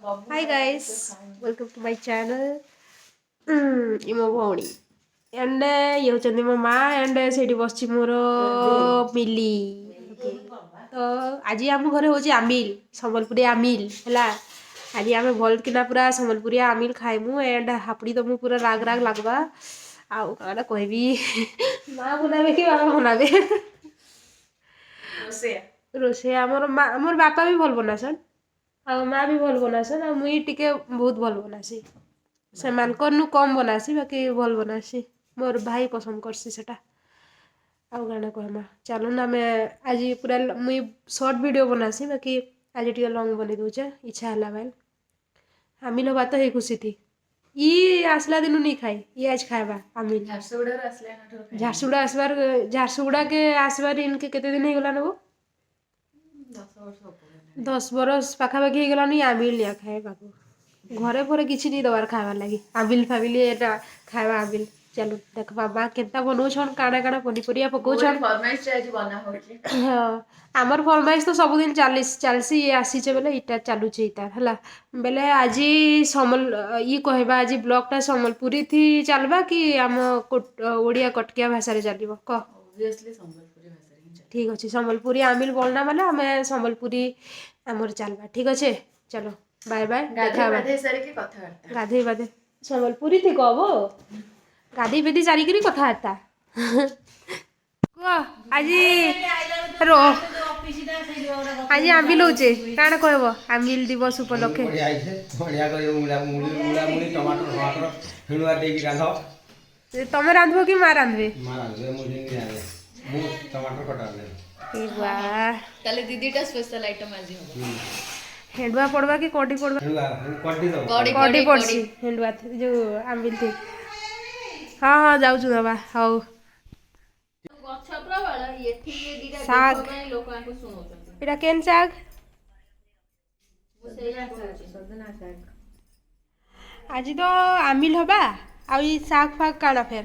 Hi guys, welcome to my channel. इमो भौणी and ये होचंदी मो माँ एंड सेठी बसची मोर मिली तो आज आम घरे होची आमिल संबलपुरी आमिल हैला आज आम भल किना पूरा संबलपुरी आमिल खाइमु एंड हापड़ी तो मु पूरा राग राग लागबा आउ काना कहबी माँ बनाबे कि बाबा बनाबे रोसे मोर बापा भी भल बनासन आ माँ भी भल बनासन आ मुई टिके बहुत भल बनासी से मानकर कम बनासी बाकी भल बनासी मोर भाई पसंद करसी सेटा आउ गाना कहमा चलो ना मैं आज पूरा मुई शॉर्ट वीडियो बनासी बाकी आज टिके लॉन्ग बने दूचे इच्छा हला भाई आमिल बात हे खुशी थी ई आसला दिनु नहीं खाई ये आज खाएबा आमिल झारसुगुड़ा आसबार झारसुगुड़ा के आसबार इनके केते दिन हे गला नो 10 बरस पाखापाखि हो गलानी आमिल लिया खाएबा को घरे फरे किसी नहीं दबार खावा लगी आबिल फाबिल एटा खावा आबिल चलो देख बाबा केता बनौछन काना काना पनीपरिया पकौछन फरमाइश आज बना होची हां हमर फरमाइश तो सब दिन चालसी ये आसी छे बेले इटा चालू छे इटा हला बेले आजी समल ई कहबा आजी ब्लॉग टा संबलपुरी थी चलबा कि हम ओडिया कटकिया भाषा रे चलिबो क ऑब्वियसली संबलपुरी भाषा रे ठीक अछि संबलपुरी आमिल बोलना माने हमें संबलपुरी हमर चलबा ठीक अछि चलो बाय बाय गाधे सारी की कथा वार्ता गाधे बाधे संबलपुरी थी कहबो गाधी बेदी सारी की कथा वार्ता को आजी रो आजी आमिल होचे काना कहबो आमिल दिवस उपलक्षे बढ़िया आइछे बढ़िया करियो मुला मुली टमाटर हिणुआ दे की रांधो तमे रांधबो कि मां रांधबे मुली नहीं रांधे मु टमाटर कटाले ए वाह ताले दीदीटा स्पेशल आइटम आजी हो हेंडुआ पड़वा कि कोडी पड़वा कोडी पड़सी हेंडुआ जो आंबिल थी हाँ हाँ जाऊ छु बाबा हाउ गछ प्रबळ एठी के दीटा देखो ପାଇଁ लोक आको सुनोछन एटा केन साग सजना साग आज तो आमिल हबा आ ई साग फाग काना फेर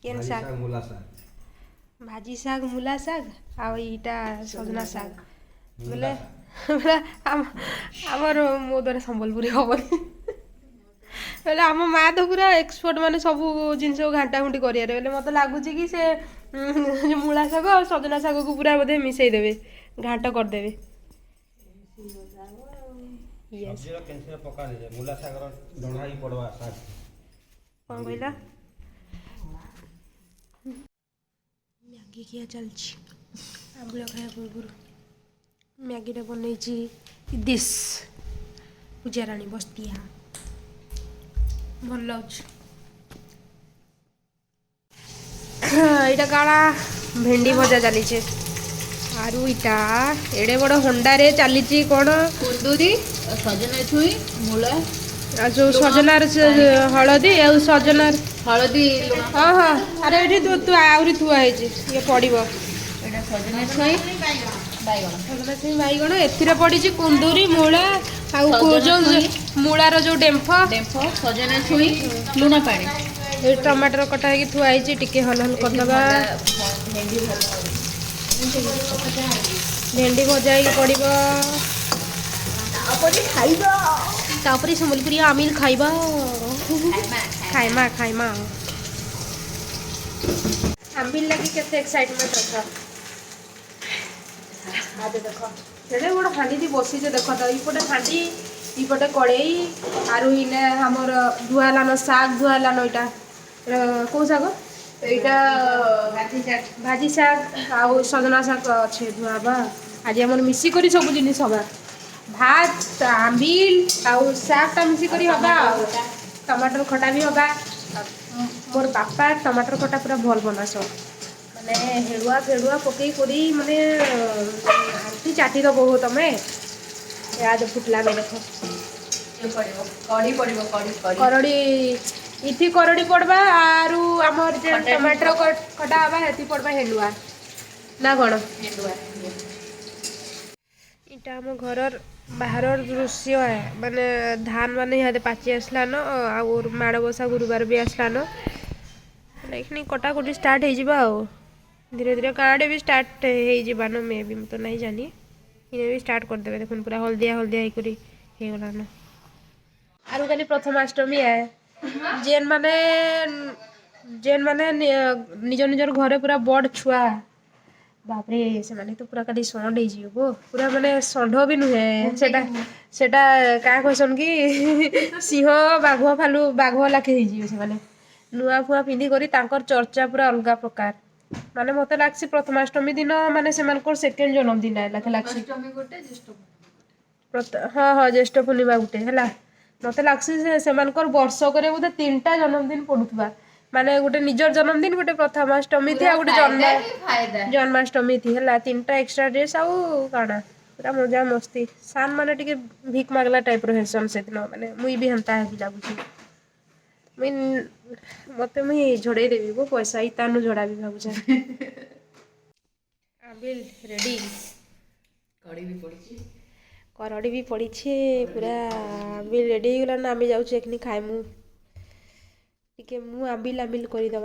केन साग मूला साग भाजी साग मूला साग आ इटा सजना साग बोले आमर मोदर संबलपुरी हबनी बोले आम माँ तो पूरा एक्सपर्ट माने सब जिनस घाटा घुंटी करियारे बोले मत लागुच कि से मूला साग और सजना साग को पूरा बोधे मिसई देवे घाट कर देवे यस सब्जी कैसे पका ले मूला साग रो डोणा ही पड़वा साग कोन कहला मैगी किया चलछि आंबुला खाया पूर्व मैगीटा बनई दिस पूजा राणी बस्तिया भल लगे यहाँ काला भेंडी भजा चली आरु इटा एड़े बड़ हंडारे चली कौन कुंदूरी सजना छुई मूला जो सजनार हलदी आ सजनार हलदी हाँ हाँ अरे ये तू आहरी थुआ ये पड़ो सजना छुई सजना छुई बैगण ए पड़ी कुंदूरी मूला जो मूलार जो डेम्फ डेम्फ सजना छुई लुण पानी टमाटर कटा है थुआई टिके हल हल करदबा भेंडी भजा पड़ो तापरे संबलपुरी आमिल खाइबा खाइमा खाइमा आमिल लगी केते एक्साइटमेंट रखा आज देखो सेडे गोड़ हांडी दी बसी जे देखो त इपटे हांडी इपटे कड़ेई आरु इने हमर धुआलानो साग धुआलानो इटा को साग एटा भाजी साग आउ सजना साग अच्छे धुआबा आज हमर मिसी करी सब जिनिस हबा भात आंबिल आउ सागटा मिसी करी हबा टमाटर खटा भी हबा मोर बापा टमाटर खटा पूरा भल बनास माने हेड़ुआ फेड़ुआ पकई करी माने आंटी चाटी दबो हो तमे याद फुटला में देखो कड़ी पड़िबो करड़ी इथि करड़ी पड़बा आरु हमर जे टमाटर खटा हबा हेती पड़बा हेड़ुआ ना कोन हेड़ुआ इटा हम घरर बाहर दृश्य है माने धान माने यहाँ पाची आसलान और माड़ बसा गुरुवार भी आसलान लेकिन कटाकटी स्टार्ट हो धीरे धीरे गाँडे भी स्टार्ट हो मे भी तो नहीं जानी ये भी स्टार्ट कर देबे देखुन पूरा हल्दिया हल्दिया हेकरी हे गला न आरु काली प्रथमाष्टमी है जेन माने निज निजर घरे पूरा बड़ छुआ बापरे से माने तो पूरा काली सौंड हे जीवो पूरा माने षंढ भी नुहे सेटा का कहसन कि सिंह बाघ लाखे हे जीव से माने नुआ फुआ पिंधि करी तांकर चर्चा पूरा अलगा प्रकार माने मते लागसी प्रथमाष्टमी दिन माने सेमानकर सेकेंड जन्मदिन है लाखे लागसी हाँ हाँ ज्येष्ठ पूर्णिमा गुटे है मत लग्सी से वर्षक बोधे 3टा जन्मदिन पड़ुवा माने गोटे निजर जन्मदिन गोटे प्रथमाष्टमी थी गोटे जन्माष्टमी थी है 3टा एक्स्ट्रा ड्रेस आउ काना पूरा मजा मस्ती सान माने टिके भिक मागला टाइप हेसन से दिन माने मुई भी हंता है लागुची मुई मते मुई झड़े देबी वो पैसा ही तानु झड़ा भी भाबुचा आबिल रेडी करड़ी भी पड़ी पूरा आबिल रेडी हो गला आम जाऊँ एखनी खाइमु टिके मु आबिल करदे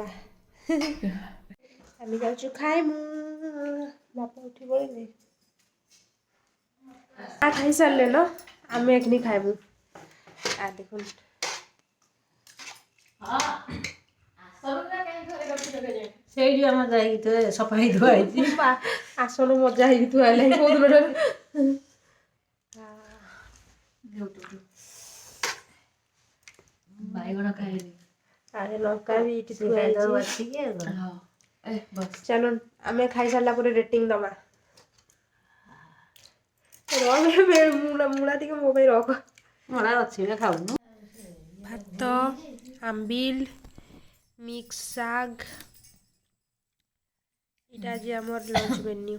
आम जाऊँ खाइमु बापा उठी पड़े खाई सारे न आम एखनी खाइमु आ देखुन ସେଇଠି ଆମର ଯାଇକି ସଫା ହେଇ ଧୁଆ ହେଇଛି ଆସନ ମଜା ହେଇକି ଥୁଆ ହେଲା କୋଉ ଦିନ ବାଇଗଣ ଖାଇଲି ଆରେ ଲଙ୍କା ବି ଏଠି ଥୁଆ ହେଇଛି ଚାଲ ଆମେ ଖାଇ ସାରିଲା ପରେ ରେଟିଂ ଦବା ମୁଳା ଟିକେ ମୋ ପାଇଁ ରଖ ମଳା ଅଛି ଖାଉନୁ ଭାତ ଆମ୍ବିଲ मिक्स साग इटा जे हमर लंच मेन्यू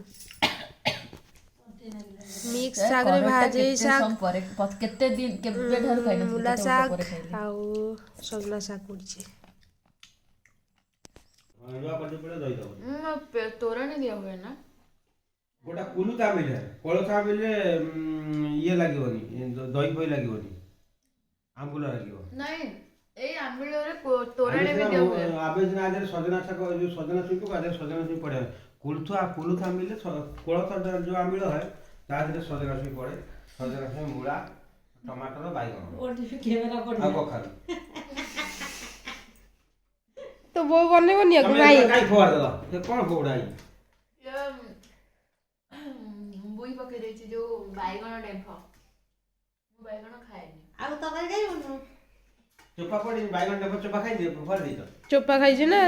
मिक्स साग रे भाजे साग केते दिन केबे ढार खाइ न मुला साग आउ सजना साग पड़छे जो पड़े पड़े दई दो तोरण दिया हुए ना गोटा कुलु ता मिले कोळथा मिले ये लागिवनी दही फई लागिवनी आंबुला लागिव नहीं ए आंबुल रे तोरण भी दिया हुए आबे ना आदर सजना साग जो सजना छुई को आदर सजना छुई पड़े कुलथा मिले कोळथा जो आंबुल है तादरे सजना छुई पड़े सजना छुई मूला टमाटर बाइगन और भी केवेला कोड आ कखारू तो वो बने बनिया को भाई काई फोड़ दो ये कोन फोड़ाई ये बुई पके देछि जो बाइगन डेफो बाइगन खाएनी आ तो कर गई उनु चोपा पड़ी बाइगन डेफो चोपा खाई दे फोड़ दे तो चोपा खाई जे ना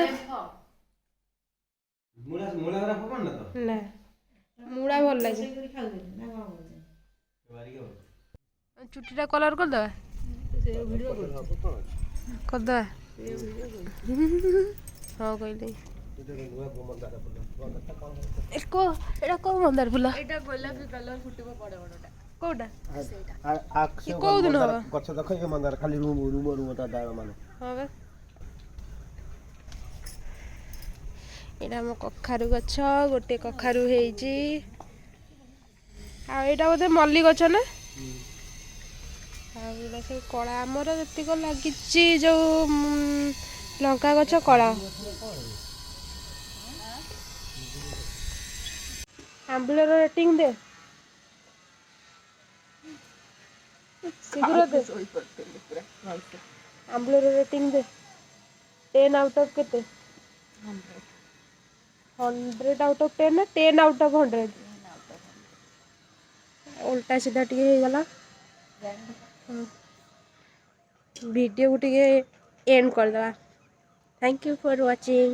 मूला मूला रा फोड़ न तो ना मूला भल लागे चुटीटा कलर कर दबा कर दबा हाँ कहले एको एटा को मंदार फुल एटा गोलापी कलर फुटिबो बड़ बड़टा कोडा आक्से को दिन हबा गछ देख ये मंदार खाली रूम ता डाळ माने हां बे एटा मो कखारु गछ गोटे कखारु हेजी आ एटा बोधे मल्ली गछ ना आ एटा सब कला हमर जति को लागिची जो लंका गछ कला आंबुल रेटिंग दे शीघ्र दे आंबुल रेटिंग दे 10 आउट ऑफ केते 100 आउट ऑफ 10 ना 10 आउट ऑफ 100 उल्टा सीधा टिके हे गला वीडियो को टिके एंड कर दवा थैंक यू फॉर वाचिंग।